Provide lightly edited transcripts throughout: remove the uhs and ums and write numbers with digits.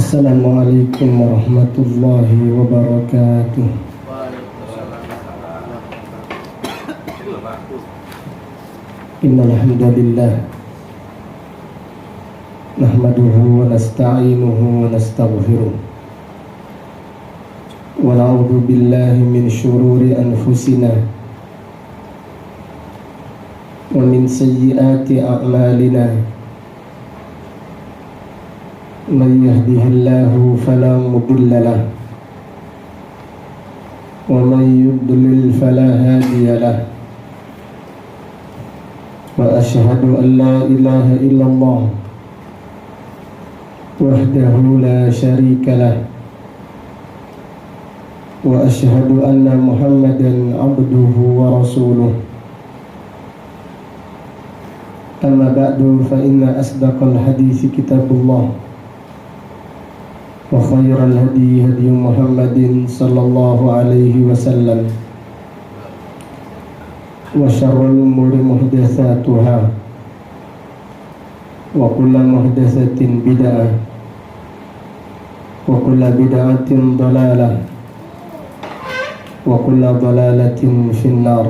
Assalamualaikum warahmatullahi wabarakatuh. Innal hamdalillah nahmaduhu wa nasta'inuhu wa nastaghfiruh wa na'udzu billahi min syururi anfusina wa min sayyiati a'malina. Man yahdihillahu fala mudilla lahu wa man yudlil fala hadiya lahu. Wa asyhadu an la ilaha illallah wahdahu la syarika lahu wa asyhadu anna Muhammadan abduhu wa rasuluh. Amma ba'du, fa inna asdaqal hadits kitabullah wa khairal hadi hadi Muhammadin sallallahu alaihi wasallam wa syarrul umuri muhdatsatuha wa kullu muhdatsatin bid'ah wa kullu bid'atin dhalalah wa kullu dhalalatin finnar.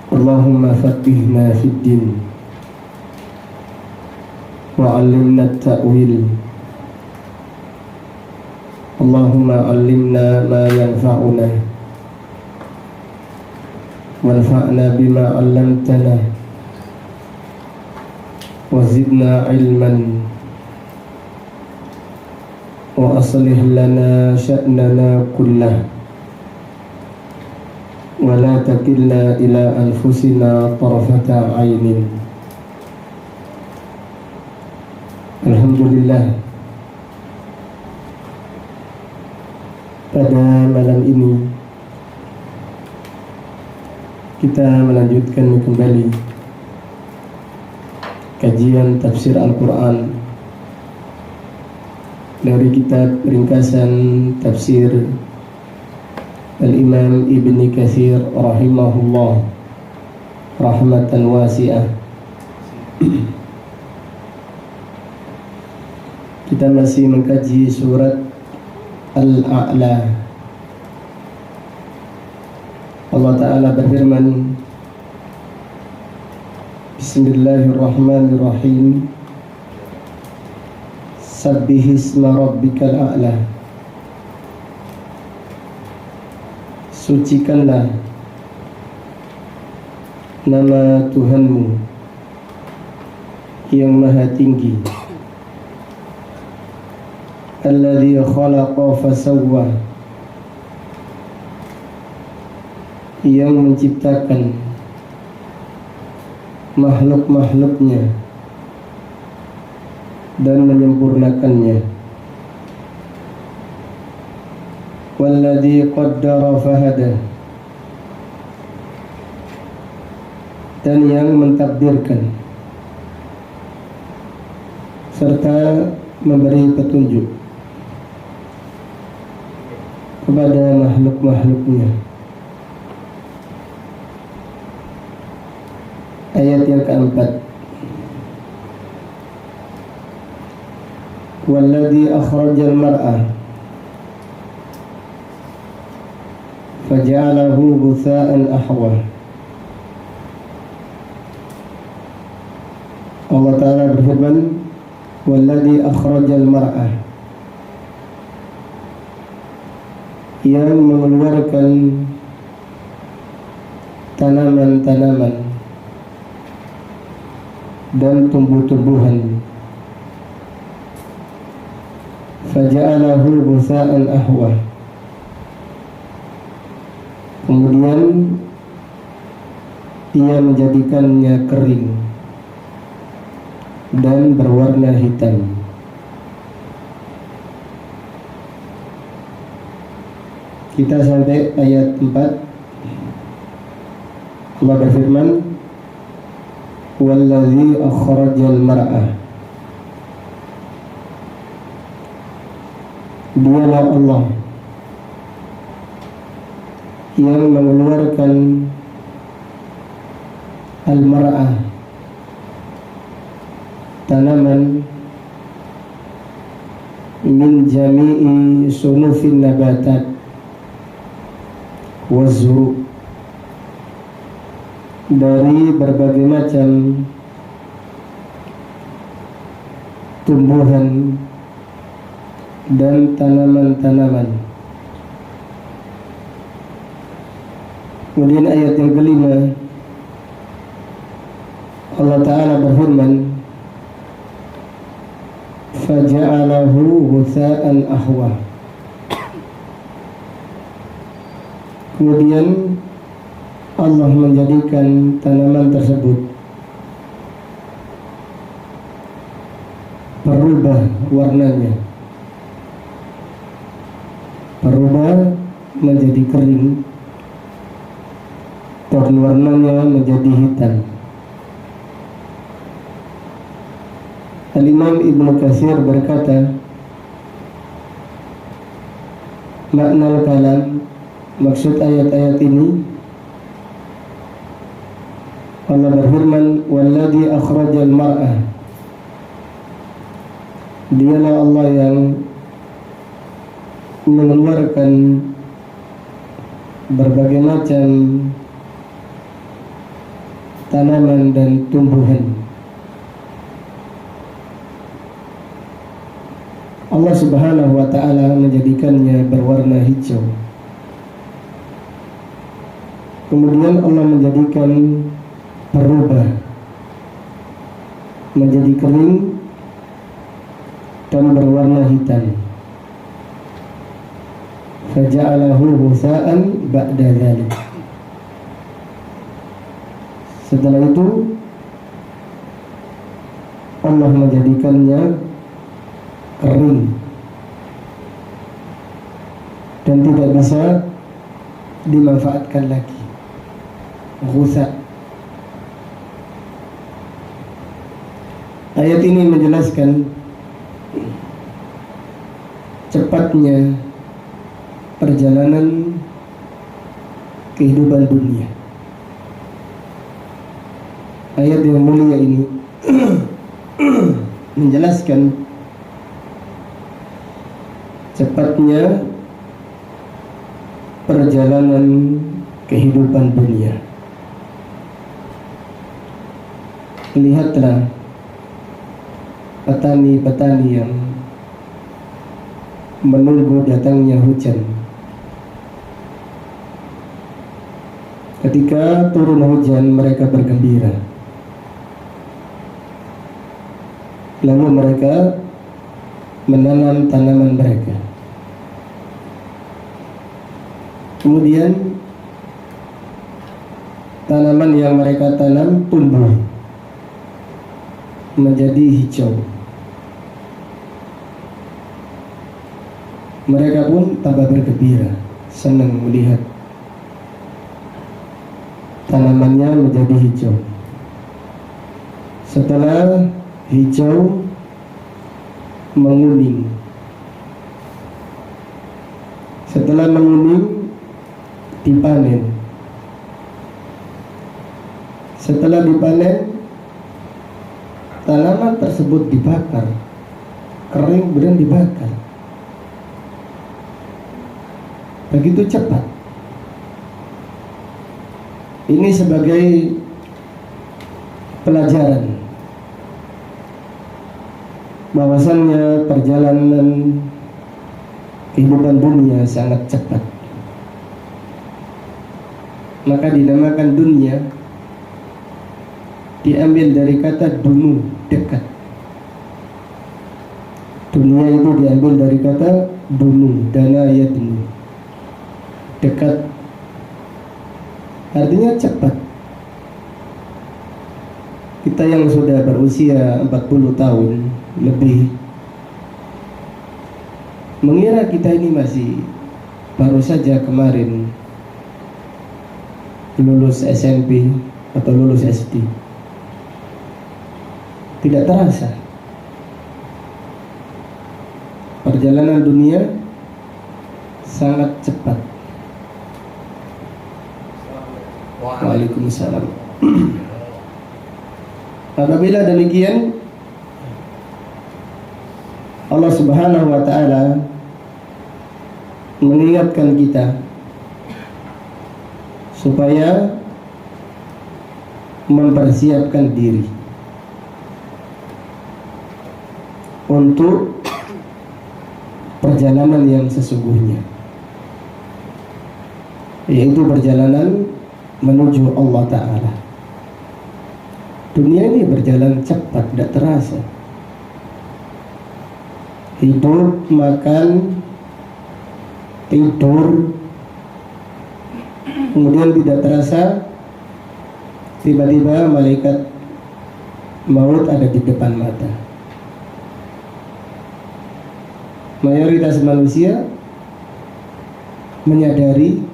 Allahumma faqihna fid din wa 'allimna at-ta'wil. Allahumma 'allimna ma yanfa'una wanfa'na bima 'allamtana wa zidna 'ilman wa aslih lana sya'nana kullah wa la takilna ila anfusina tarfata 'ainin. Alhamdulillah, pada malam ini kita melanjutkan kembali kajian tafsir Al-Quran dari kitab ringkasan tafsir Al-Imam Ibni Katsir rahimahullah rahmatan wasi'ah. Kita masih mengkaji surat Al-A'la. Allah Ta'ala berfirman, Bismillahirrahmanirrahim, Sabbihisma rabbikal a'la. Sucikanlah nama Tuhanmu yang maha tinggi. Alladzi khalaqa fasawwa, yang menciptakan makhluk-makhluknya dan menyempurnakannya. Walladzi qaddara fahada, dan yang mentakdirkan serta memberi petunjuk kepada makhluk-makhluknya. Ayat yang keempat, walladzi akhrajal mar'a faja'alahu ghutha'an ahwa. Allah Ta'ala berfirman, walladzi akhrajal mar'a, yang mengeluarkan tanaman-tanaman dan tumbuh-tumbuhan. Faja'alahu ghutha'an ahwa, kemudian ia menjadikannya kering dan berwarna hitam. Kita sampai ayat 4. Allah berfirman, walladzi akhrajal mar'a, dialah Allah yang mengeluarkan al-mar'ah, tanaman min jami'i sunufin nabatat wazuru, dari berbagai macam tumbuhan dan tanaman-tanaman. Kemudian ayat yang kelima, Allah Ta'ala berfirman, faja'alahu ghutsa'an ahwa. Kemudian Allah menjadikan tanaman tersebut berubah warnanya, berubah menjadi kering dan warnanya menjadi hitam. Al-Imam Ibnu Katsir berkata, makna kalam, maksud ayat-ayat ini, Allah berfirman, walladzi akhrajal mar'ah, dialah Allah yang mengeluarkan berbagai macam tanaman dan tumbuhan. Allah Subhanahu wa Ta'ala menjadikannya berwarna hijau. Kemudian Allah menjadikan berubah menjadi kering dan berwarna hitam. Faja'alahu ghutsa'an ba'da dzalik. Setelah itu Allah menjadikannya kering dan tidak bisa dimanfaatkan lagi. Ghutsa. Ayat ini menjelaskan cepatnya perjalanan kehidupan dunia. Ayat yang mulia ini menjelaskan cepatnya perjalanan kehidupan dunia. Lihatlah petani-petani yang menunggu datangnya hujan. Ketika turun hujan, mereka bergembira. Lalu mereka menanam tanaman mereka. Kemudian tanaman yang mereka tanam tumbuh menjadi hijau. Mereka pun tambah bergembira, senang melihat tanamannya menjadi hijau. Setelah hijau, menguning. Setelah menguning, dipanen. Setelah dipanen, tanaman tersebut dibakar, kering kemudian dibakar. Begitu cepat. Ini sebagai pelajaran bahwasannya perjalanan kehidupan dunia sangat cepat. Maka dinamakan dunia, diambil dari kata dunu, dekat. Dunia itu diambil dari kata dunu, dana yadnu, dekat, artinya cepat. Kita yang sudah berusia 40 tahun lebih mengira kita ini masih baru saja kemarin lulus SMP atau lulus SD. Tidak terasa perjalanan dunia sangat cepat. Waalaikumsalam. Apabila demikian, Allah Subhanahu wa taala mengingatkan kita supaya mempersiapkan diri untuk perjalanan yang sesungguhnya, yaitu perjalanan menuju Allah Ta'ala. Dunia ini berjalan cepat, tidak terasa. Hidup, makan, tidur, kemudian tidak terasa tiba-tiba malaikat maut ada di depan mata. Mayoritas manusia menyadari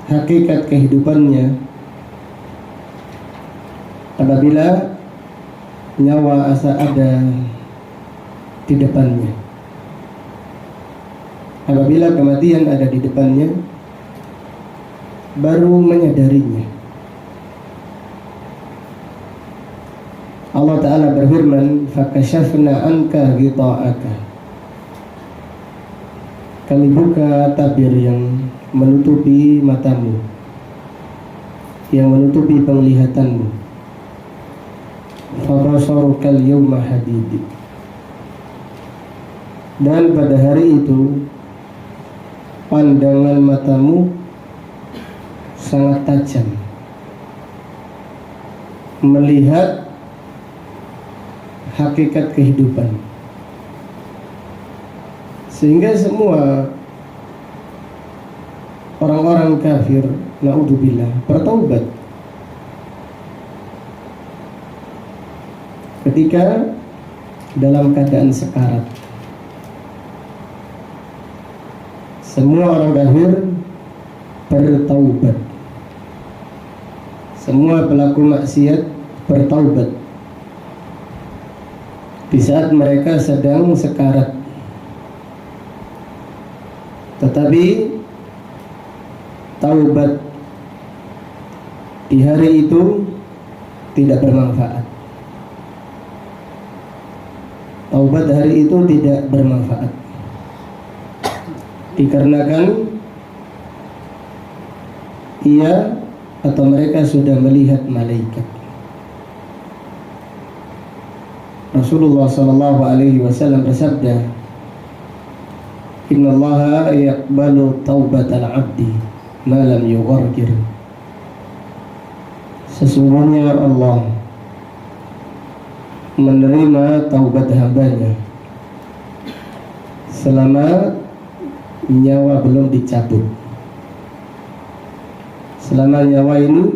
hakikat kehidupannya apabila nyawa asa ada di depannya, apabila kematian ada di depannya, baru menyadarinya. Allah Ta'ala berfirman, fakashafna anka ghita'aka. Kami buka tabir yang menutupi matamu, yang menutupi penglihatanmu. Fabasarukal yawma hadid. Dan pada hari itu pandangan matamu sangat tajam, melihat hakikat kehidupan, sehingga semua orang-orang kafir, naudzubillah, bertaubat ketika dalam keadaan sekarat. Semua orang kafir bertaubat, semua pelaku maksiat bertaubat di saat mereka sedang sekarat. Tetapi taubat di hari itu tidak bermanfaat. Taubat hari itu tidak bermanfaat, dikarenakan ia atau mereka sudah melihat malaikat. Rasulullah sallallahu alaihi wasallam bersabda, "Innallaha yaqbalu taubatal 'abdi ma lam yughargir." Sesungguhnya Allah menerima taubat hambanya selama nyawa belum dicabut. Selama nyawa ini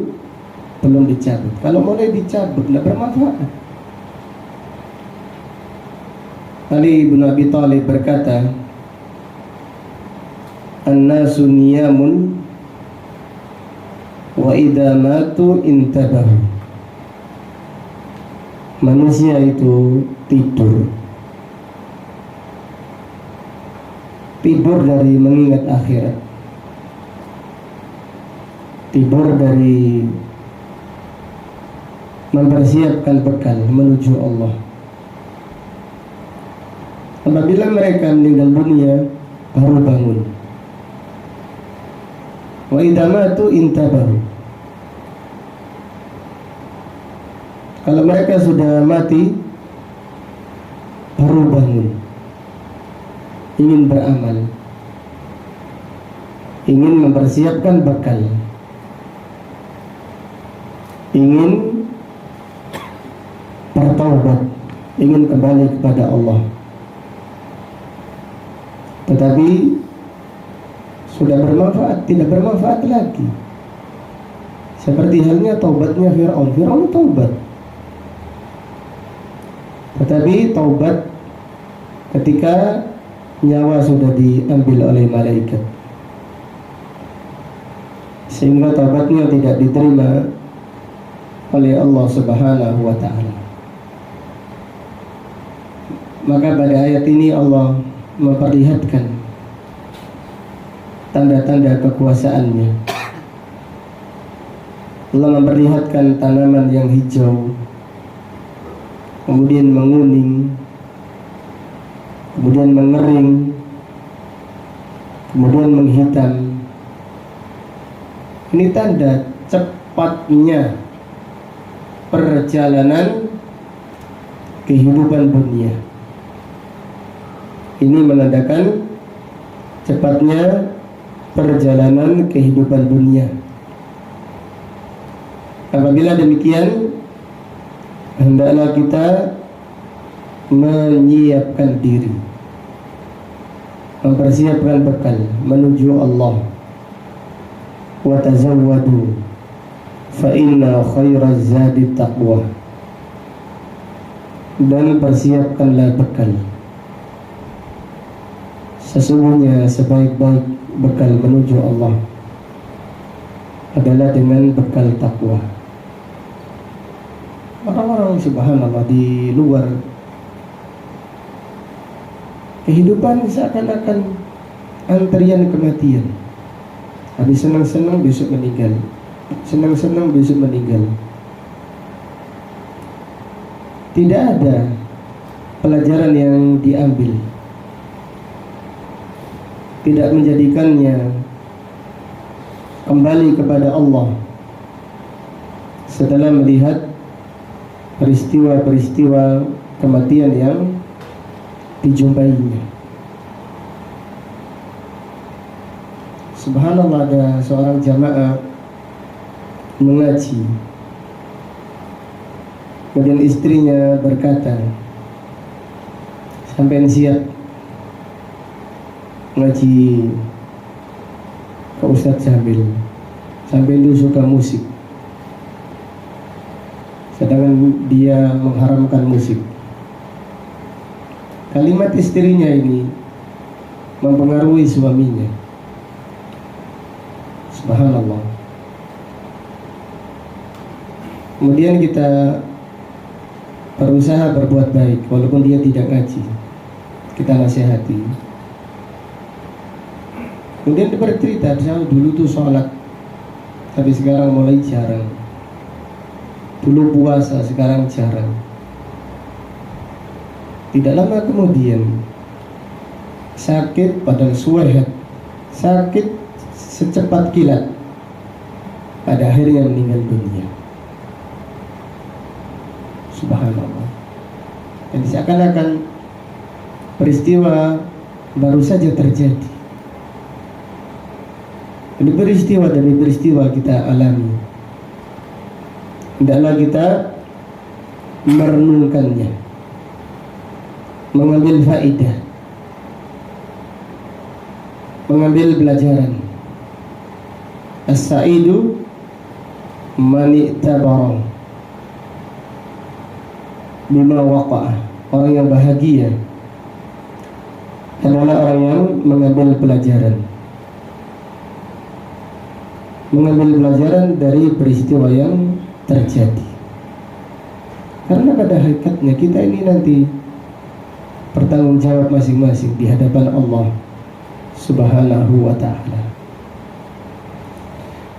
belum dicabut. Kalau mulai dicabut, tidak bermanfaat. Ali bin Abi Thalib berkata, "An-nasu niyamun wa idza matu intabahu." Manusia itu tidur dari mengingat akhirat, tidur dari mempersiapkan bekal menuju Allah. Apabila mereka meninggal dunia, baru bangun. Wa idza matu intabahu. Kalau mereka sudah mati, baru bangun, ingin beramal, ingin mempersiapkan bekal, ingin bertaubat, ingin kembali kepada Allah. Tetapi sudah bermanfaat, tidak bermanfaat lagi. Seperti halnya taubatnya Fir'aun. Fir'aun taubat, tetapi taubat ketika nyawa sudah diambil oleh malaikat, sehingga taubatnya tidak diterima oleh Allah Subhanahu wa ta'ala. Maka pada ayat ini Allah memperlihatkan tanda-tanda kekuasaannya. Allah memperlihatkan tanaman yang hijau, kemudian menguning, kemudian mengering, kemudian menghitam. Ini tanda cepatnya perjalanan kehidupan dunia. Ini menandakan cepatnya perjalanan kehidupan dunia. Apabila demikian, hendaklah kita menyiapkan diri, mempersiapkan bekal menuju Allah. Wa tazawwadu fa inna khairaz zadi taqwa. Dan persiapkanlah bekal. Sesungguhnya sebaik-baik bekal menuju Allah adalah dengan bekal takwa. Orang-orang subhanallah di luar kehidupan seakan-akan antrian kematian. Habis senang-senang besok meninggal, senang-senang besok meninggal. Tidak ada pelajaran yang diambil, tidak menjadikannya kembali kepada Allah setelah melihat peristiwa-peristiwa kematian yang dijumpainya. Subhanallah, ada seorang jamaah mengaji, kemudian istrinya berkata, sampai siap ngaji ke Ustadz Jamil, sampai itu suka musik, sedangkan dia mengharamkan musik. Kalimat istrinya ini mempengaruhi suaminya. Subhanallah. Kemudian kita berusaha berbuat baik walaupun dia tidak ngaji, kita nasihati. Kemudian dia bercerita, misalnya dulu tuh sholat, tapi sekarang mulai jarang. Dulu puasa, sekarang jarang. Tidak lama kemudian sakit, padahal suwehet, sakit secepat kilat, pada akhirnya meninggal dunia. Subhanallah. Dan seakan-akan peristiwa baru saja terjadi. Ini peristiwa demi peristiwa kita alami. Hendaklah kita merenungkannya, mengambil faedah, mengambil pelajaran. As-sa'idu man i'tabara bima waqa'a. Orang yang bahagia adalah orang yang mengambil pelajaran, mengambil pelajaran dari peristiwa yang terjadi. Karena pada hakikatnya kita ini nanti bertanggung jawab masing-masing di hadapan Allah Subhanahu wa ta'ala.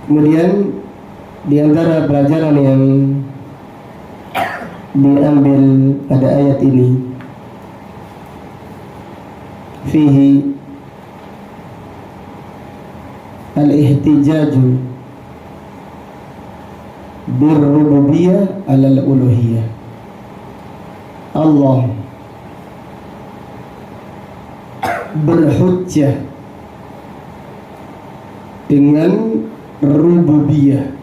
Kemudian di antara pelajaran yang diambil pada ayat ini, fihi al-ihtijaju bir-rububiyah alal uluhiyah. Allah berhujjah dengan rububiyah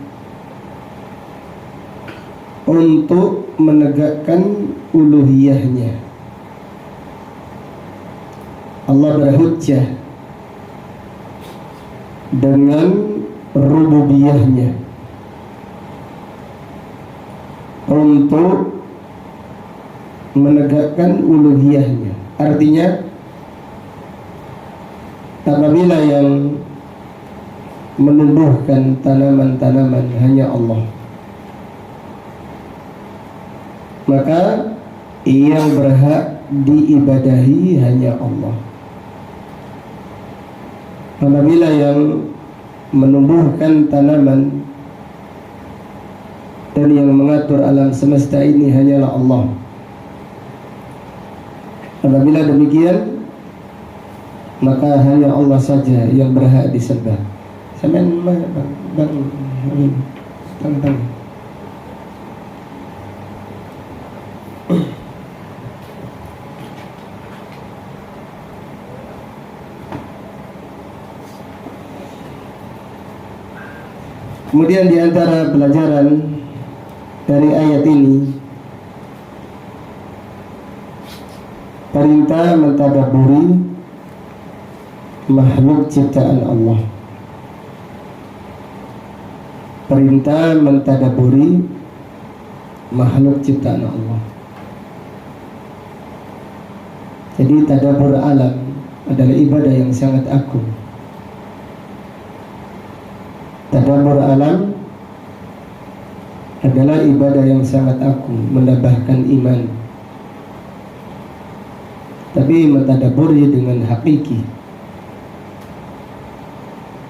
untuk menegakkan uluhiyahnya. Allah berhujjah dengan rububiyahnya untuk menegakkan uluhiyahnya. Artinya apabila yang menumbuhkan tanaman-tanaman hanya Allah, maka yang berhak diibadahi hanya Allah. Apabila yang menumbuhkan tanaman dan yang mengatur alam semesta ini hanyalah Allah, Apabila demikian, maka hanya Allah saja yang berhak disembah. Sampeyan bang. Kemudian di antara pelajaran dari ayat ini, perintah mentadabburi makhluk ciptaan Allah. Perintah mentadabburi makhluk ciptaan Allah. Jadi tadabbur alam adalah ibadah yang sangat agung. Tadabbur alam adalah ibadah yang sangat agung, menambahkan iman. Tapi mentadabburi dengan hakiki,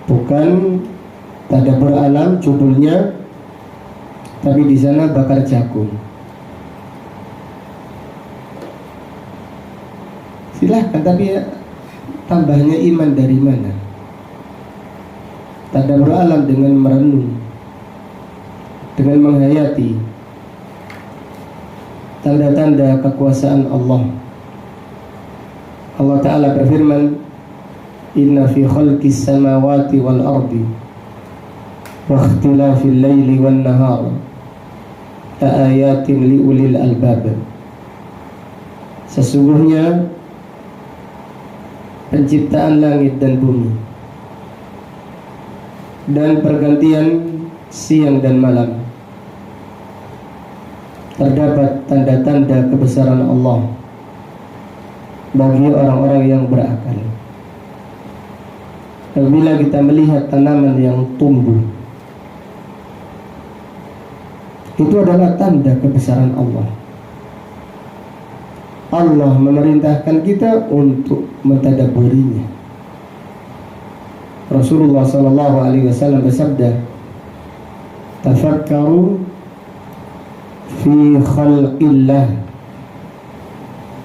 bukan tadabbur alam judulnya, tapi di sana bakar jagung. Silahkan, tapi ya, tambahnya iman dari mana? Tadabbur alam dengan merenung, dengan menghayati tanda-tanda kekuasaan Allah. Allah Ta'ala berfirman, inna fi khalqis samawati wal ardi wa ikhtilafil laili wan nahar la ayatin li ulil albab. Sesungguhnya penciptaan langit dan bumi dan pergantian siang dan malam, terdapat tanda-tanda kebesaran Allah bagi orang-orang yang berakal. Apabila kita melihat tanaman yang tumbuh, itu adalah tanda kebesaran Allah. Allah memerintahkan kita untuk mentadabburinya. Rasulullah sallallahu alaihi wasallam bersabda, tafakkaru fi khalqillah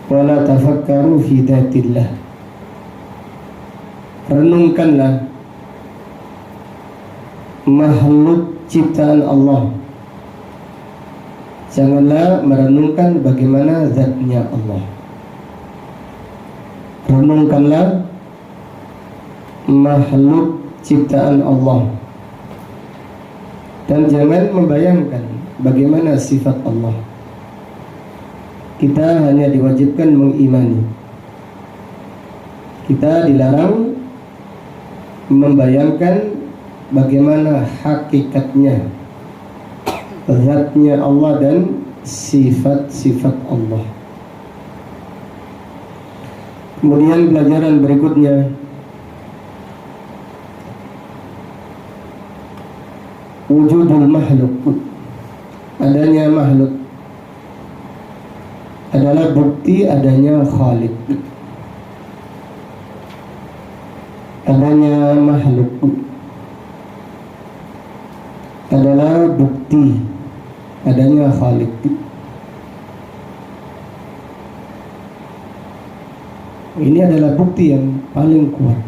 wa la tafakkaru fi dhatillah. Renungkanlah makhluk ciptaan Allah, janganlah merenungkan bagaimana zatnya Allah. Renungkanlah makhluk ciptaan Allah, dan jangan membayangkan bagaimana sifat Allah. Kita hanya diwajibkan mengimani. Kita dilarang membayangkan bagaimana hakikatnya, zatnya Allah dan sifat-sifat Allah. Kemudian pelajaran berikutnya, wujudul makhluk, adanya makhluk adalah bukti adanya Khaliq. Adanya makhluk adalah bukti adanya Khaliq. Ini adalah bukti yang paling kuat,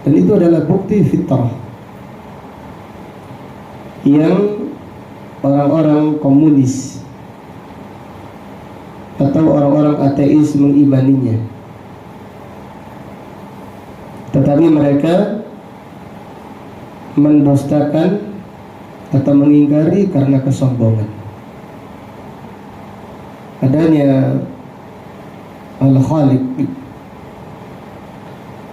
dan itu adalah bukti fitrah yang orang-orang komunis atau orang-orang ateis mengimaninya, tetapi mereka mendustakan atau mengingkari karena kesombongan. Adanya Al-Khaliq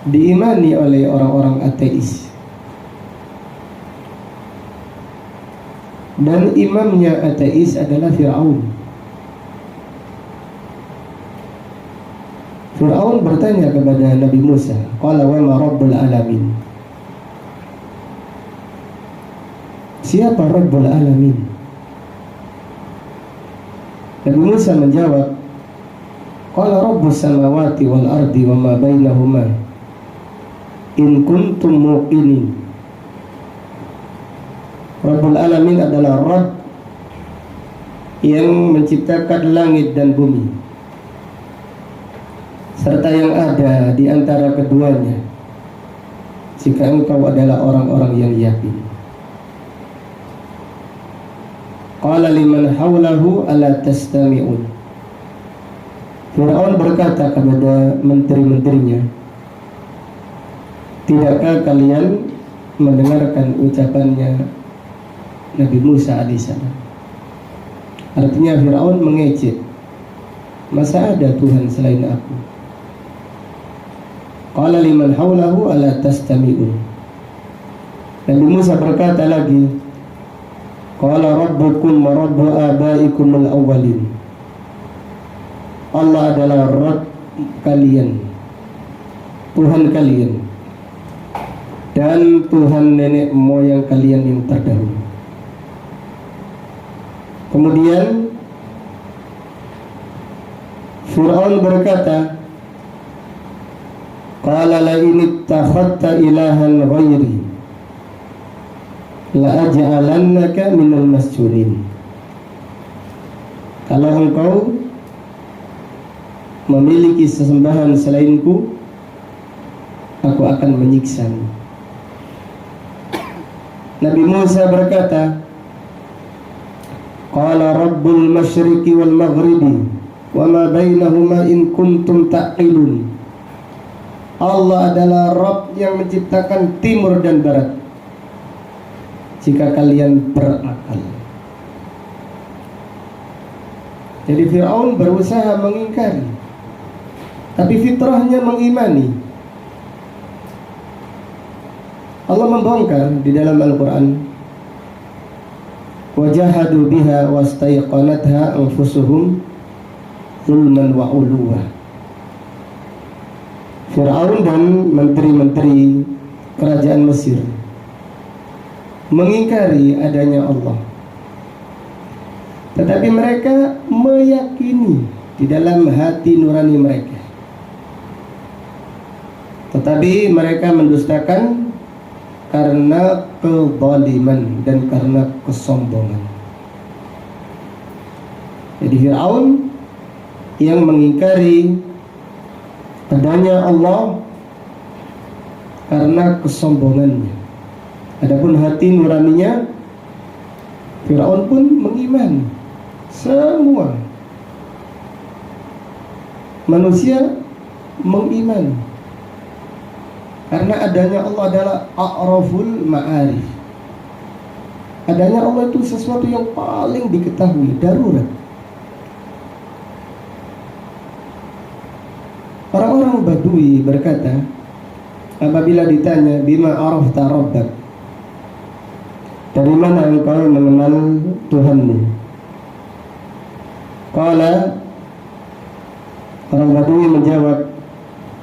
diimani oleh orang-orang ateis, dan imamnya ateis adalah Fir'aun. Fir'aun bertanya kepada Nabi Musa, qala wa ma rabbul alamin? Siapa Rabbul Alamin? Nabi Musa menjawab, qala rabbus samawati wal ardi wa ma bainahuma in kuntum muqinin. Rabbul Alamin adalah Rabb yang menciptakan langit dan bumi, serta yang ada di antara keduanya, jika engkau adalah orang-orang yang yakin. Qala liman hawlahu ala tastami'un. Fir'aun berkata kepada menteri-menterinya, tidakkah kalian mendengarkan ucapannya Nabi Musa alaihissalam? Artinya Fir'aun mengejek, masa ada Tuhan selain aku? Qala liman hawlahu ala tastami'un. Nabi Musa berkata lagi, qala rabbukum wa rabbu abaikum al-awwalin. Allah adalah Rabb kalian, Tuhan kalian, dan Tuhan nenek moyang kalian yang terdahulu. Kemudian Fir'aun berkata, qala la in ittakhadta ilahan ghairi la aj'alannaka minal masjunin. Kalau engkau memiliki sesembahan selainku, aku akan menyiksamu. Nabi Musa berkata, qala rabbul masyriqi wal maghribi wa ma bainahuma in kuntum ta'qilun. Allah adalah Rabb yang menciptakan timur dan barat, jika kalian berakal. Jadi Fir'aun berusaha mengingkari, tapi fitrahnya mengimani. Allah membongkar di dalam Al-Quran, wajahadu biha wastaiqanatha anfusuhum zulman wa uluwa. Fir'aun dan menteri-menteri kerajaan Mesir mengingkari adanya Allah, tetapi mereka meyakini di dalam hati nurani mereka, tetapi mereka mendustakan karena kezaliman dan karena kesombongan. Jadi Fir'aun yang mengingkari adanya Allah karena kesombongannya. Adapun hati nuraninya, Fir'aun pun mengimani. Semua manusia mengimani, karena adanya Allah adalah a'raful ma'arif. Adanya Allah itu sesuatu yang paling diketahui, darurat. Orang-orang Badui berkata, apabila ditanya, bima arafta rabbak, dari mana engkau mengenal Tuhanmu? Qala, orang Badui menjawab,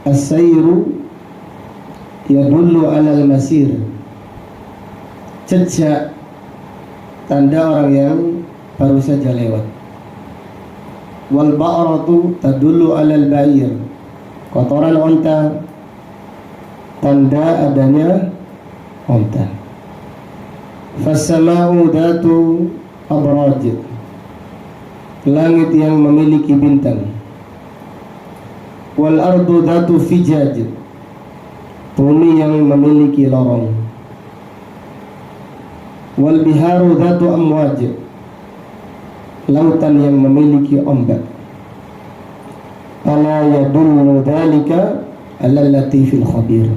as-sayru yadullu alal masir. Jejak, tanda orang yang baru saja lewat. Wal ba'ratu tadullu alal ba'ir. Kotoran onta, tanda adanya onta. Fassama'u datu abraj, langit yang memiliki bintang. Wal ardu datu fijaj, bumi yang memiliki lorong. Wal biharu datu amwaj, lautan yang memiliki ombak. Ala yadullu dhalika ala latifil khabir.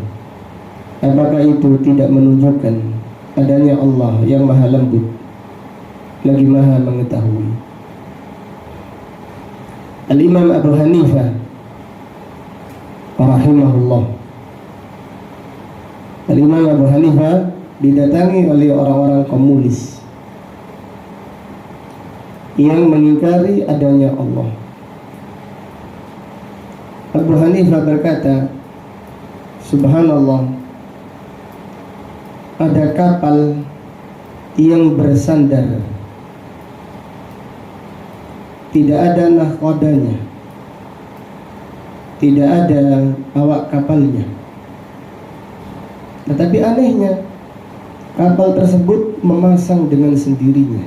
Apakah itu tidak menunjukkan adanya Allah yang maha lembut lagi maha mengetahui? Al-Imam Abu Hanifah rahimahullah, Al-Imam Abu Hanifah didatangi oleh orang-orang komunis yang mengingkari adanya Allah. Abu Hanifah berkata, subhanallah, ada kapal yang bersandar, tidak ada nahkodanya, tidak ada awak kapalnya. Tetapi anehnya, kapal tersebut memasang dengan sendirinya,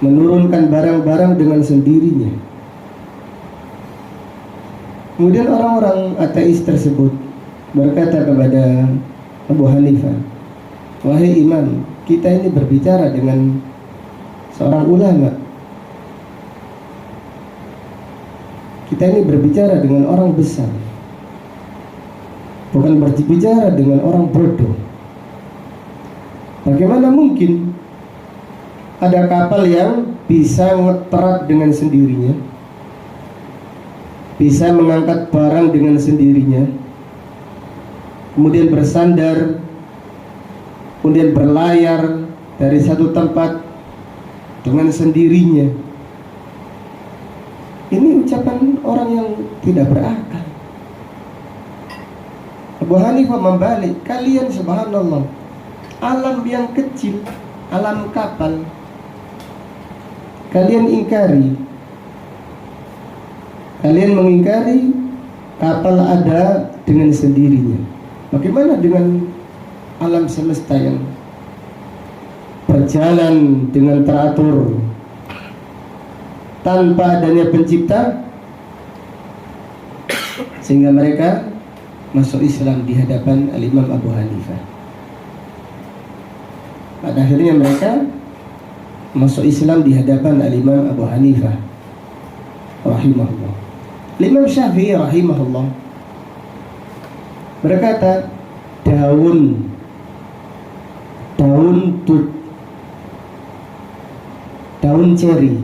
menurunkan barang-barang dengan sendirinya. Kemudian orang-orang ateis tersebut berkata kepada Abu Hanifah, wahai imam, kita ini berbicara dengan seorang ulama. Kita ini berbicara dengan orang besar, bukan berbicara dengan orang bodoh. Bagaimana mungkin ada kapal yang bisa ngeterat dengan sendirinya, bisa mengangkat barang dengan sendirinya, kemudian bersandar, kemudian berlayar dari satu tempat dengan sendirinya? Ini ucapan orang yang tidak berakal. Abu Hanifah membalik, kalian subhanallah, alam yang kecil, alam kapal, kalian ingkari. Kalian mengingkari kapal ada dengan sendirinya. Bagaimana dengan alam semesta yang berjalan dengan teratur tanpa adanya pencipta? Sehingga mereka masuk Islam di hadapan Al-Imam Abu Hanifah. Pada akhirnya mereka masuk Islam di hadapan Al-Imam Abu Hanifah rahimahullah. Imam Syafi'i rahimahullah berkata, daun tut, daun ceri,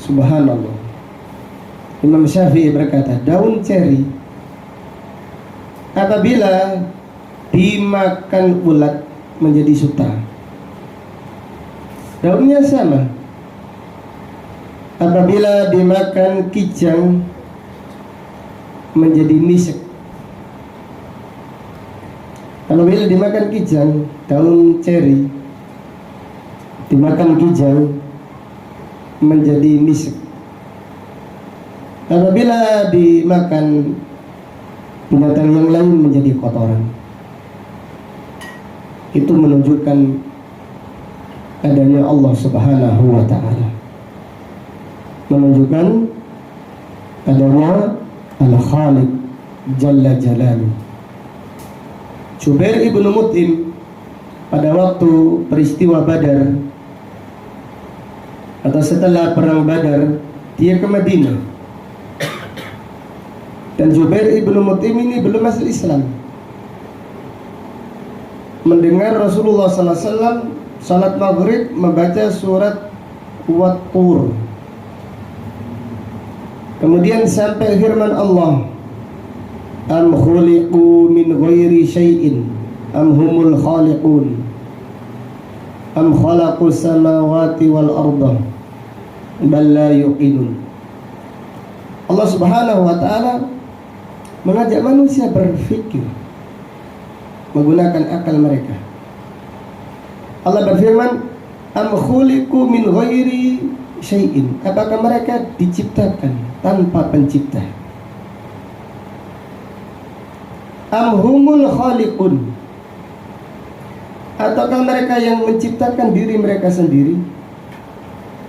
subhanallah. Imam Syafi'i berkata, daun ceri apabila dimakan ulat menjadi sutra, daunnya sama. Apabila dimakan kijang menjadi misek. Apabila dimakan kijang, daun ceri dimakan kijang menjadi misek. Apabila dimakan binatang yang lain menjadi kotoran. Itu menunjukkan adanya Allah Subhanahu wa ta'ala, menunjukkan adanya Al-Khaliq Jalla Jalaluh. Jubair ibnu Mut'im pada waktu peristiwa Badar atau setelah perang Badar, dia ke Madinah. Dan Jubair ibnu Mut'im ini belum masuk Islam. Mendengar Rasulullah SAW salat maghrib membaca surat Wat-Tur. Kemudian sampai firman Allah, am khuliqu min ghairi syai'in am humul khaliqun am khalaqus samawati wal arda bal la yuqinun. Allah Subhanahu wa ta'ala mengajak manusia berfikir menggunakan akal mereka. Allah berfirman, am khuliqu min ghairi syai'in, apakah mereka diciptakan tanpa pencipta? Am humul khaliqun, ataukah mereka yang menciptakan diri mereka sendiri?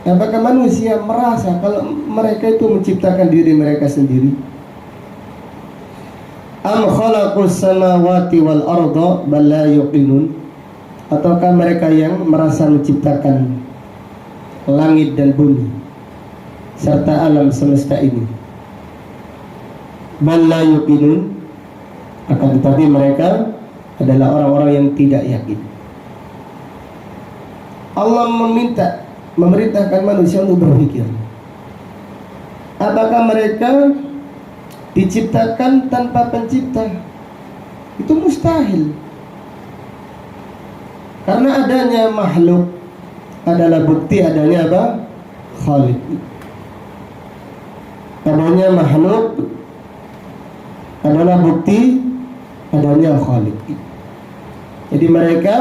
Apakah manusia merasa kalau mereka itu menciptakan diri mereka sendiri? Am khalaqus samawati wal arda bal la yuqinun, ataukah mereka yang merasa menciptakan langit dan bumi serta alam semesta ini? Bal la yuqinun, akan tetapi mereka adalah orang-orang yang tidak yakin. Allah memerintahkan manusia untuk berpikir, apakah mereka diciptakan tanpa pencipta? Itu mustahil. Karena adanya makhluk adalah bukti adanya apa? Khaliq. Adanya makhluk adalah bukti adanya Khaliq. Jadi mereka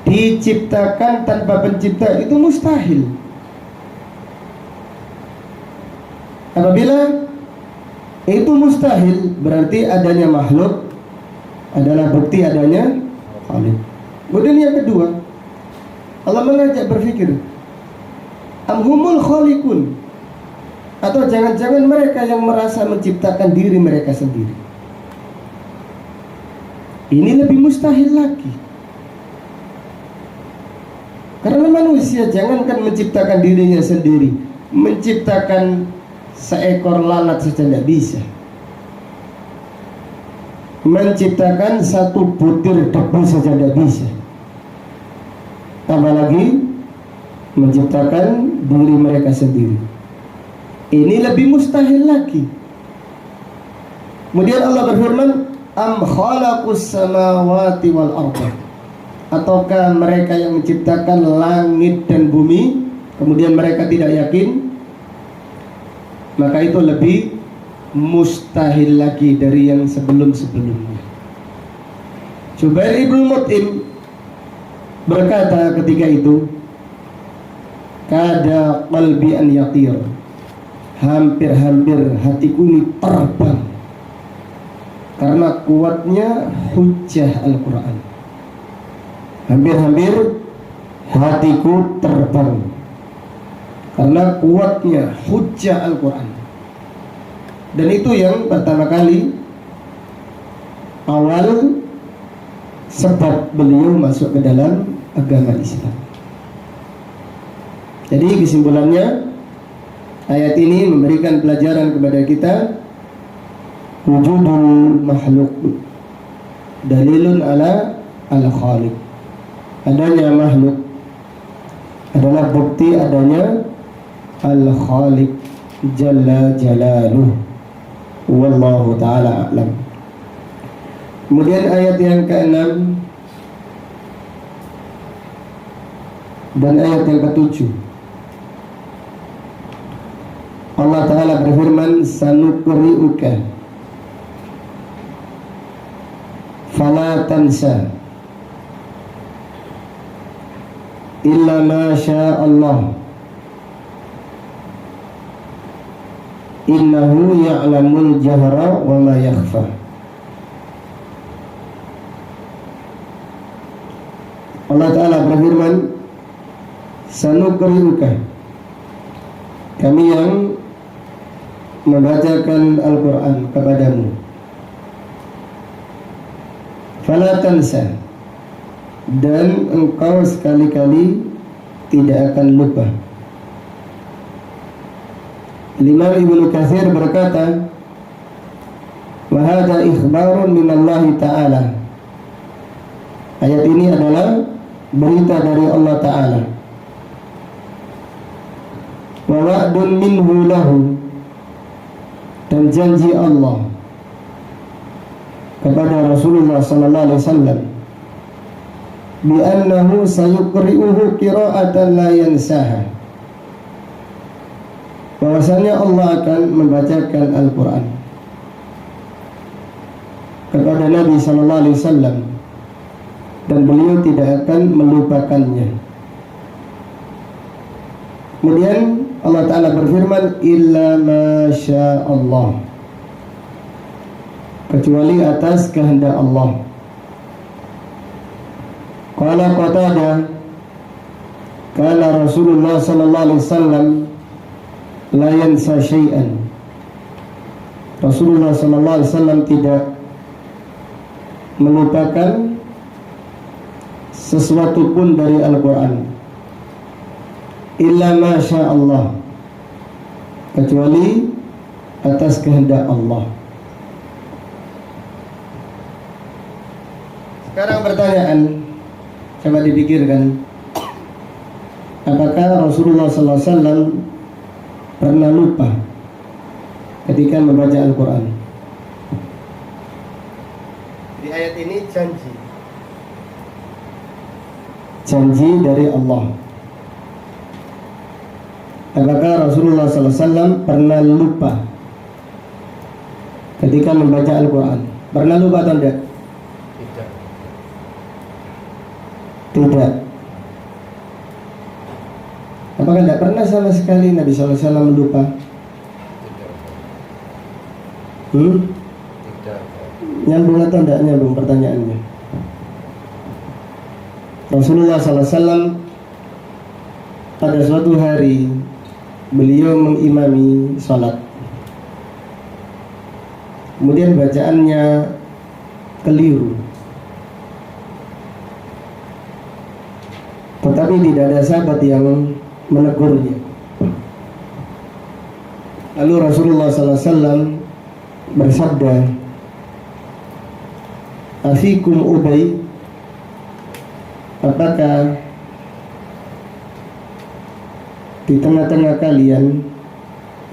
diciptakan tanpa pencipta itu mustahil. Apabila itu mustahil, berarti adanya makhluk adalah bukti adanya Khaliq. Kemudian yang kedua, Allah mengajak berpikir, am humul khaliqun, Atau jangan-jangan mereka yang merasa menciptakan diri mereka sendiri? Ini lebih mustahil lagi. Karena manusia jangankan menciptakan dirinya sendiri, menciptakan seekor lalat saja tidak bisa. Menciptakan satu butir debu saja tidak bisa, apalagi menciptakan diri mereka sendiri. Ini lebih mustahil lagi. Kemudian Allah berfirman, am khalaqus samawati wal arda, ataukah mereka yang menciptakan langit dan bumi, kemudian mereka tidak yakin? Maka itu lebih mustahil lagi dari yang sebelum-sebelumnya. Jubair ibn Mut'im berkata ketika itu, kada qalbi an yatir, hampir-hampir hatiku ini terbang karena kuatnya hujjah Al-Quran. Hampir-hampir hatiku terbang karena kuatnya hujjah Al-Quran. Dan itu yang pertama kali awal sebab beliau masuk ke dalam agama Islam. Jadi kesimpulannya, ayat ini memberikan pelajaran kepada kita, wujudul makhluk dalilun ala al-khaliq. Adanya makhluk adalah bukti adanya al-khaliq jalla jalaluh. Wallahu ta'ala a'lam. Kemudian ayat yang ke-6 dan ayat yang ke-7, Allah Ta'ala berfirman, sanuqri'uka fala tansa illa ma syaa Allah innahu ya'lamul jahra wa ma yakhfa. Allah Ta'ala berfirman, sanuqri'uka, kami yang membacakan Al-Quran kepadamu, fala tansa, dan engkau sekali-kali tidak akan lupa. Imam Ibnu Katsir berkata, wa hadza ikhbarun minallahi ta'ala, ayat ini adalah berita dari Allah Ta'ala, wa wa'dun minhu lahu, dan janji Allah kepada Rasulullah sallallahu alaihi wasallam, bi annahu sayuqri'uhu qira'atan la yansaha, bahwasanya Allah akan membacakan Al-Quran kepada Nabi sallallahu alaihi wasallam dan beliau tidak akan melupakannya. Kemudian Allah Ta'ala berfirman, illa ma syaa Allah, kecuali atas kehendak Allah. Qala Qatadah, kana Rasulullah sallallahu alaihi wasallam la yansa syai'an, Rasulullah sallallahu alaihi wasallam tidak melupakan sesuatu pun dari Al-Quran, illa ma syaa Allah, kecuali atas kehendak Allah. Sekarang pertanyaan, coba dipikirkan, apakah Rasulullah sallallahu alaihi wasallam pernah lupa ketika membaca Al-Quran? Di ayat ini janji dari Allah. Apakah Rasulullah SAW pernah lupa ketika membaca Al-Quran? Pernah lupa atau tidak? Tidak. Apakah tidak pernah sama sekali Nabi SAW lupa? Nyambung atau tidak nyambung pertanyaannya? Rasulullah SAW pada suatu hari beliau mengimami sholat, kemudian bacaannya keliru, tetapi tidak ada sahabat yang menegurnya. Lalu Rasulullah SAW bersabda, "Afikum Ubay, apakah di tengah-tengah kalian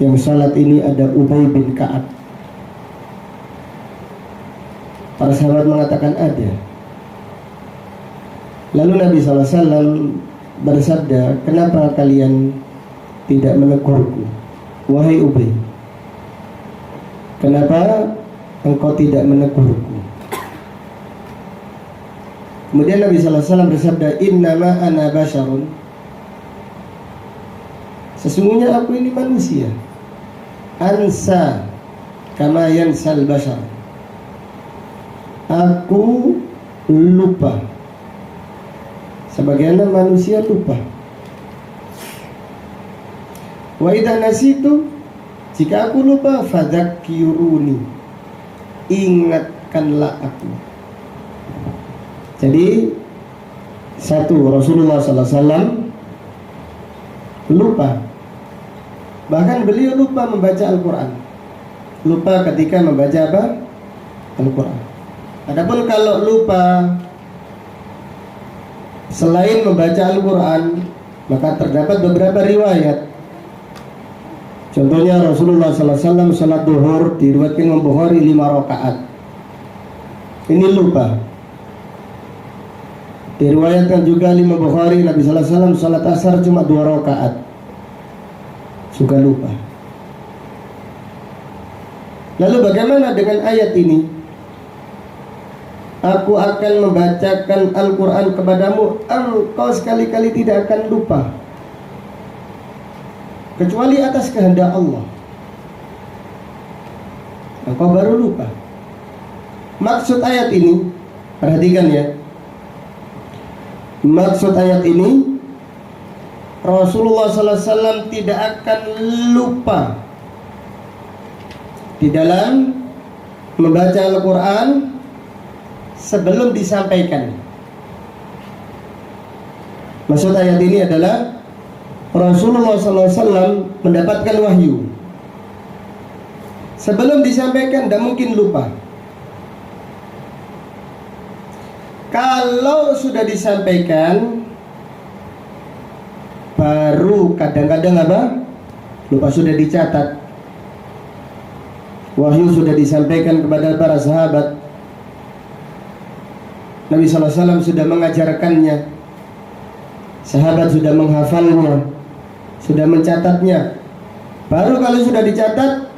yang salat ini ada Ubay bin Ka'ab?" Para sahabat mengatakan ada. Lalu Nabi SAW bersabda, "Kenapa kalian tidak menegurku, wahai Ubay? Kenapa engkau tidak menegurku?" Kemudian Nabi SAW bersabda, "Innama ana basyarun." Sesungguhnya aku ini manusia. Ansa kama yansal basyar. Aku lupa sebagaimana manusia lupa. Wa idza nasitu, jika aku lupa, fadzakiruni, ingatkanlah aku. Jadi satu, Rasulullah SAW lupa. Bahkan beliau lupa membaca Al-Quran. Lupa ketika membaca apa? Al-Quran. Adapun kalau lupa selain membaca Al-Quran, maka terdapat beberapa riwayat. Contohnya Rasulullah SAW salat duhur diriwayatkan Imam Bukhari 5 rakaat. Ini lupa. Diriwayatkan juga Imam Bukhari Nabi SAW salat asar cuma 2 rakaat. Juga lupa. Lalu bagaimana dengan ayat ini? Aku akan membacakan Al-Quran kepadamu, engkau sekali-kali tidak akan lupa, kecuali atas kehendak Allah. Engkau baru lupa. Maksud ayat ini, perhatikan ya. Maksud ayat ini, Rasulullah SAW tidak akan lupa di dalam membaca Al-Quran sebelum disampaikan. Maksud ayat ini adalah Rasulullah SAW mendapatkan wahyu. Sebelum disampaikan tidak mungkin lupa. Kalau sudah disampaikan, baru kadang-kadang apa? Lupa. Sudah dicatat, wahyu sudah disampaikan kepada para sahabat, Nabi SAW sudah mengajarkannya, sahabat sudah menghafalnya, sudah mencatatnya. Baru kalau sudah dicatat,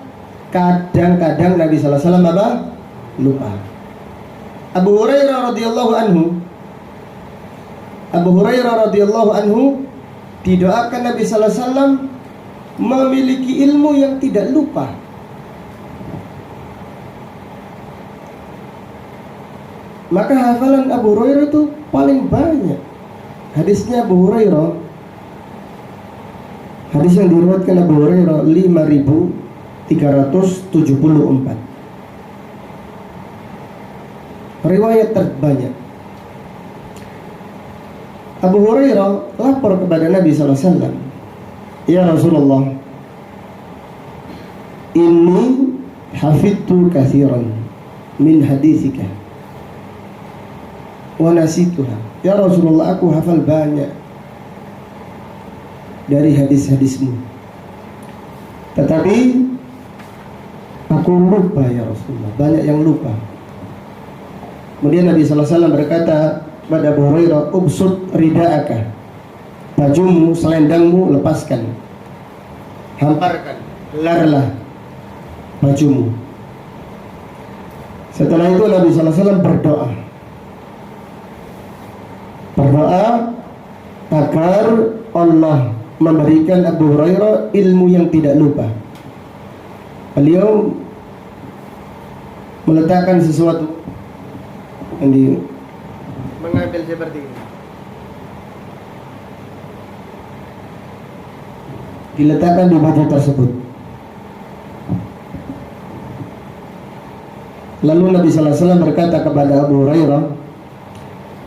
kadang-kadang Nabi SAW apa? Lupa. Abu Hurairah radhiyallahu anhu didoakan Nabi SAW memiliki ilmu yang tidak lupa. Maka hafalan Abu Hurairah itu paling banyak. Hadisnya Abu Hurairah, hadis yang diriwayatkan Abu Hurairah 5.374. Riwayat terbanyak. Abu Hurairah lapor kepada Nabi SAW, "Ya Rasulullah, inni hafidtu katsiran min haditsika wa nasituha." Ya Rasulullah, aku hafal banyak dari hadis-hadismu, tetapi aku lupa ya Rasulullah, banyak yang lupa. Kemudian Nabi SAW berkata pada Abu Hurairah, "Ubsut rida'aka, bajumu, selendangmu lepaskan, hamparkan, gelarlah bajumu." Setelah itu Nabi SAW berdoa agar Allah memberikan Abu Hurairah ilmu yang tidak lupa. Beliau meletakkan sesuatu yang mengambil seperti ini. diletakkan di baju tersebut. Lalu Nabi sallallahu alaihi wasallam berkata kepada Abu Hurairah,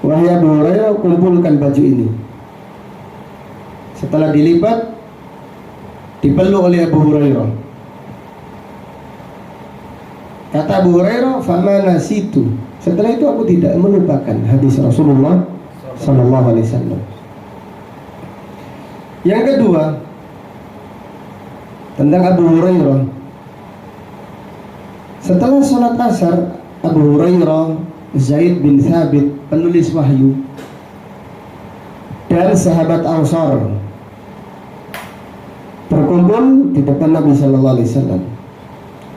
"Wahai Abu Hurairah, kumpulkan baju ini." Setelah dilipat, dipeluk oleh Abu Hurairah. Kata Abu Hurairah, "Fama nasitu." Setelah itu aku tidak melupakan hadis Rasulullah sallallahu alaihi wasallam. Yang kedua, tentang Abu Hurairah. Setelah sholat asar, Abu Hurairah, Zaid bin Thabit, penulis wahyu, dan sahabat Ansar berkumpul di depan Nabi sallallahu alaihi wasallam.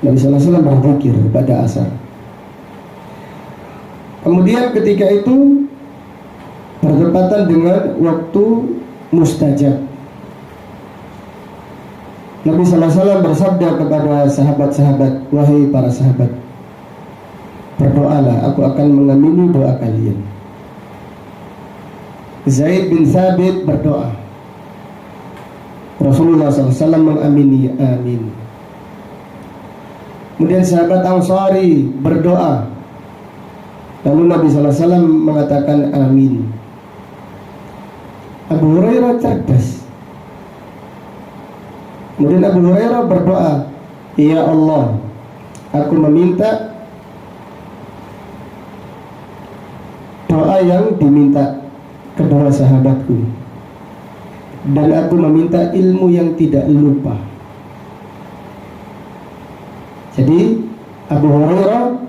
Nabi sallallahu alaihi wasallam berzikir pada asar. Kemudian ketika itu bertepatan dengan waktu mustajab. Nabi sallallahu alaihi wasallam bersabda kepada sahabat-sahabat, "Wahai para sahabat, berdoalah, aku akan mengamini doa kalian." Zaid bin Thabit berdoa, Rasulullah SAW mengamini, amin. Kemudian sahabat Ansari berdoa, lalu Nabi SAW mengatakan amin. Abu Hurairah cerdas. Kemudian Abu Hurairah berdoa, "Ya Allah, aku meminta doa yang diminta kedua sahabatku, dan aku meminta ilmu yang tidak lupa." Jadi Abu Hurairah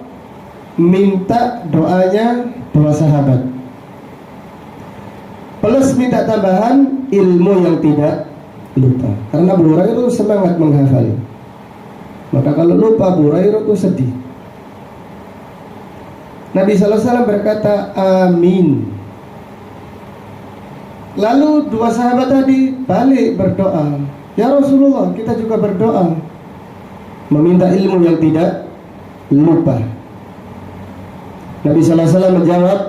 minta doanya dua sahabat, plus minta tambahan ilmu yang tidak lupa. Karena Abu Hurairah itu semangat menghafal. Maka kalau lupa, Abu Hurairah itu sedih. Nabi sallallahu alaihi wasallam berkata amin. Lalu dua sahabat tadi balik berdoa, "Ya Rasulullah, kita juga berdoa, meminta ilmu yang tidak lupa." Nabi sallallahu alaihi wasallam menjawab,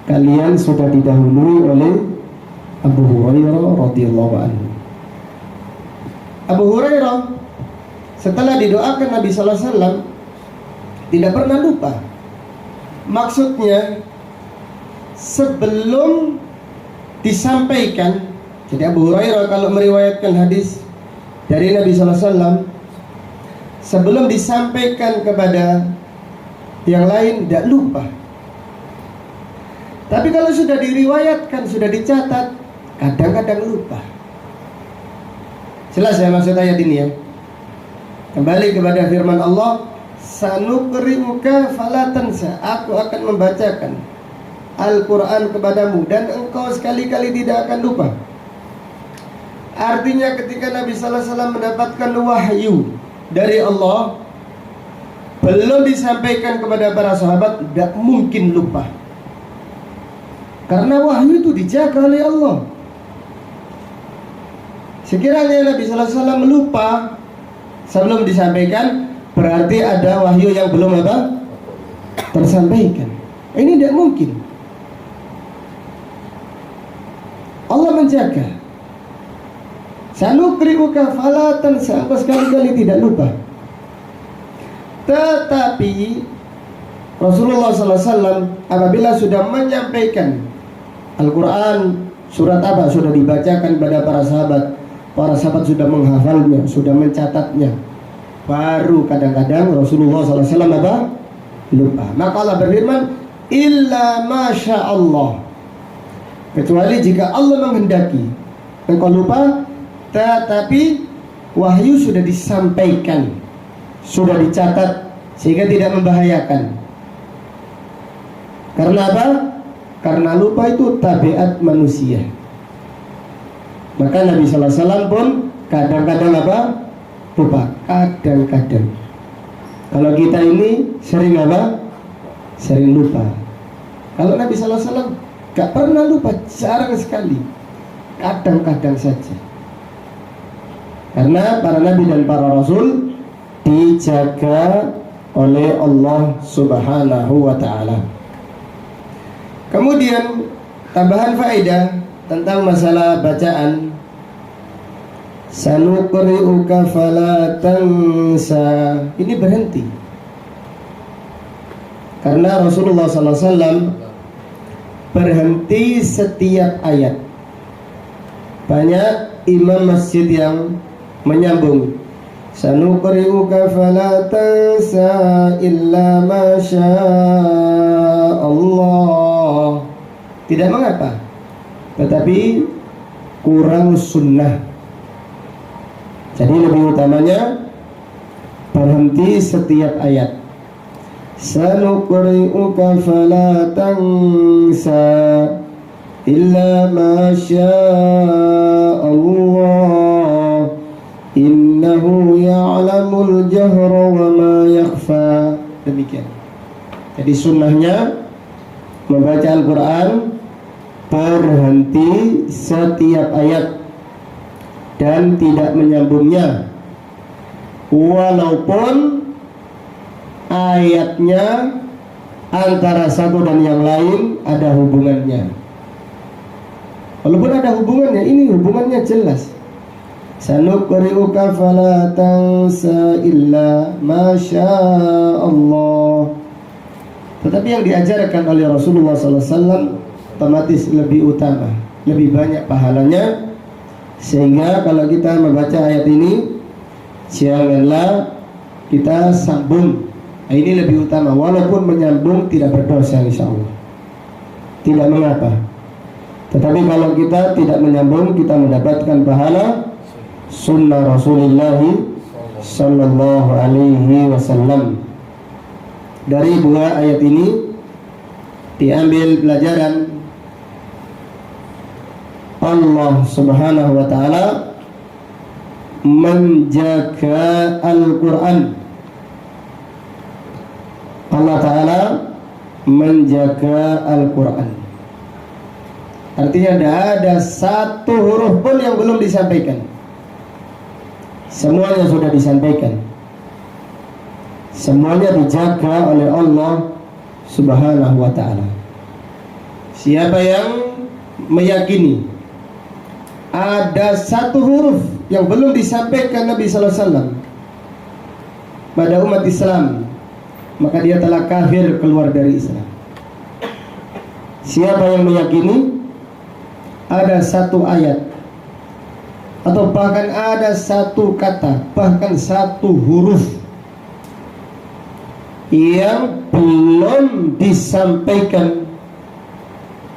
"Kalian sudah didahului oleh Abu Hurairah radhiyallahu anhu." Abu Hurairah setelah didoakan Nabi sallallahu alaihi wasallam tidak pernah lupa. Maksudnya sebelum disampaikan, jadi Abu Hurairah kalau meriwayatkan hadis dari Nabi sallallahu alaihi wasallam, sebelum disampaikan kepada yang lain tidak lupa. Tapi kalau sudah diriwayatkan, sudah dicatat, kadang-kadang lupa. Jelas ya maksud ayat ini ya. Kembali kepada firman Allah, "Sanuqri'uka fala tansa." Aku akan membacakan Al-Quran kepadamu dan engkau sekali-kali tidak akan lupa. Artinya ketika Nabi sallallahu alaihi wasallam mendapatkan wahyu dari Allah, belum disampaikan kepada para sahabat, tidak mungkin lupa. Karena wahyu itu dijaga oleh Allah. Sekiranya Nabi sallallahu alaihi wasallam lupa sebelum disampaikan, berarti ada wahyu yang belum tersampaikan. Ini tidak mungkin. Allah menjaga. Sanuqri'uka fala tansa, engkau sekali-kali tidak lupa. Tetapi Rasulullah SAW apabila sudah menyampaikan Al-Quran, surat apa sudah dibacakan pada para sahabat sudah menghafalnya, sudah mencatatnya, baru kadang-kadang Rasulullah SAW lupa. Maka Allah berfirman, "Illa masya Allah." Kecuali jika Allah menghendaki engkau lupa, tetapi wahyu sudah disampaikan, sudah dicatat, sehingga tidak membahayakan. Karena apa? Karena lupa itu tabiat manusia. Maka Nabi sallallahu alaihi wasallam pun kadang-kadang lupa. Kadang-kadang. Kalau kita ini sering sering lupa. Kalau Nabi sallallahu alaihi wasallam gak pernah lupa, jarang sekali. Kadang-kadang saja. Karena para nabi dan para rasul dijaga oleh Allah Subhanahu wa ta'ala. Kemudian tambahan faedah tentang masalah bacaan. sanuqri'uka fala tansa. Ini berhenti karena Rasulullah SAW berhenti setiap ayat. Banyak imam masjid yang menyambung sanuqri'uka fala tansa illa ma Allah. Tidak mengapa, tetapi kurang sunnah. Jadi lebih utamanya berhenti setiap ayat. Sanuqri'uka fala tansa illa ma Allah innahu ya'lamul jahra wa ma yakhfa. Demikian. Jadi sunnahnya membaca Al-Quran berhenti setiap ayat dan tidak menyambungnya, walaupun ayatnya antara satu dan yang lain ada hubungannya. Walaupun ada hubungannya, ini hubungannya jelas. Sanuqri'uka fala tansa illa ma Allah. Tetapi yang diajarkan oleh Rasulullah SAW otomatis lebih utama, lebih banyak pahalanya. Sehingga kalau kita membaca ayat ini, janganlah kita sambung. Nah, ini lebih utama. Walaupun menyambung tidak berdosa insya Allah, tidak mengapa. Tetapi kalau kita tidak menyambung, kita mendapatkan pahala sunnah Rasulullah Sallallahu Alaihi Wasallam. Dari dua ayat ini diambil pelajaran Allah Subhanahu wa Ta'ala menjaga Al-Quran. Allah Ta'ala menjaga Al-Quran. Artinya tidak ada satu huruf pun yang belum disampaikan. Semuanya sudah disampaikan. Semuanya dijaga oleh Allah Subhanahu wa Ta'ala. Siapa yang meyakini ada satu huruf yang belum disampaikan Nabi Sallallahu Alaihi Wasallam pada umat Islam, maka dia telah kafir, keluar dari Islam. Siapa yang meyakini ada satu ayat atau bahkan ada satu kata, bahkan satu huruf yang belum disampaikan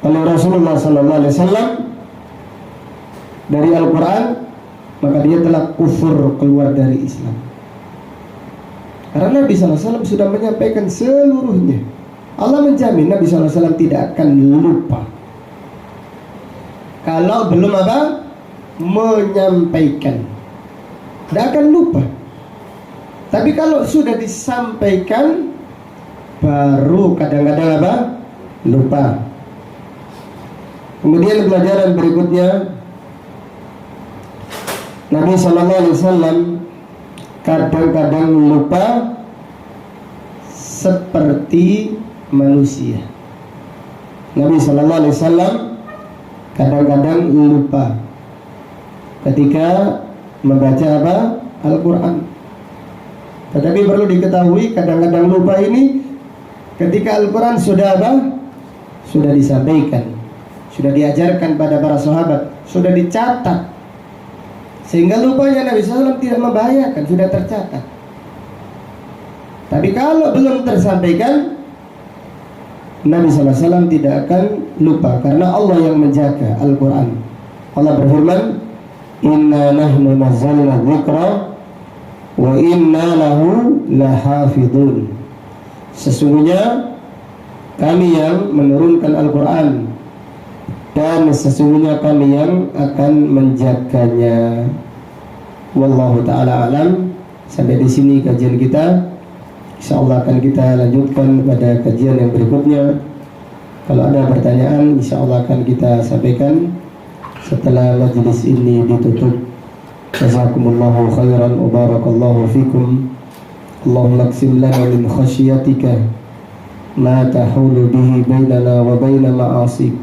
oleh Rasulullah Sallallahu Alaihi Wasallam dari Al-Quran, maka dia telah kufur, keluar dari Islam. Karena Nabi SAW sudah menyampaikan seluruhnya. Allah menjamin Nabi SAW tidak akan lupa. Kalau belum apa? Menyampaikan, tidak akan lupa. Tapi kalau sudah disampaikan, baru kadang-kadang apa? Lupa. Kemudian pelajaran berikutnya, Nabi SAW kadang-kadang lupa seperti manusia. Nabi SAW kadang-kadang lupa ketika membaca apa? Al-Quran. Tetapi perlu diketahui, kadang-kadang lupa ini ketika Al-Quran sudah apa? Sudah disampaikan, sudah diajarkan pada para sahabat, sudah dicatat, sehingga lupanya Nabi SAW tidak membahayakan, sudah tercatat. Tapi kalau belum tersampaikan, Nabi SAW tidak akan lupa, karena Allah yang menjaga Al-Quran. Allah berfirman, Inna nahnu nazzalna dzikra wa inna lahu lahafidun. Sesungguhnya kami yang menurunkan Al-Quran, dan sesungguhnya kami yang akan menjaganya. Wallahu ta'ala alam. Sampai di sini kajian kita. InsyaAllah akan kita lanjutkan pada kajian yang berikutnya. Kalau ada pertanyaan, InsyaAllah akan kita sampaikan setelah majlis ini ditutup. Jazakumullahu khairan wa barakallahu fikum. Allahumma qsim lana min khasyiatika ma tahulu bihi bainana wa baina ma'asik,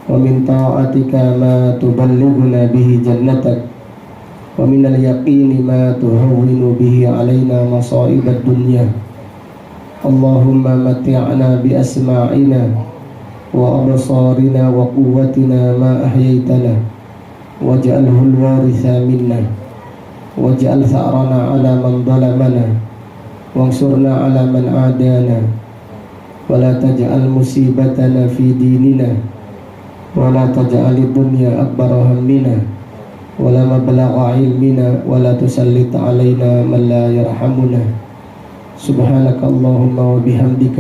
wa min ta'atika ma tuballighuna bihi jannatak, ومن اليقين ما تهون به علينا مصائب الدنيا اللهم متعنا بأسماعنا وأبصارنا وقوتنا ما أحييتنا واجعله الوارث منا واجعل ثأرنا على من ظلمنا وانصرنا على من عادانا ولا تجعل مصيبتنا في ديننا ولا تجعل الدنيا أكبر همنا ولا مبلغ علمنا ولا تسلط علينا من لا يرحمنا سبحانك اللهم وبحمدك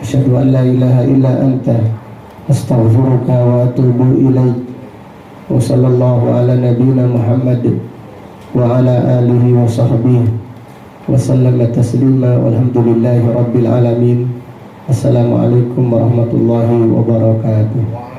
أشهد أن لا إله إلا أنت أستغفرك وأتوب إليك وصلى الله على نبينا محمد وعلى آله وصحبه وسلم تسليما والحمد لله رب العالمين. Assalamualaikum warahmatullahi wabarakatuh.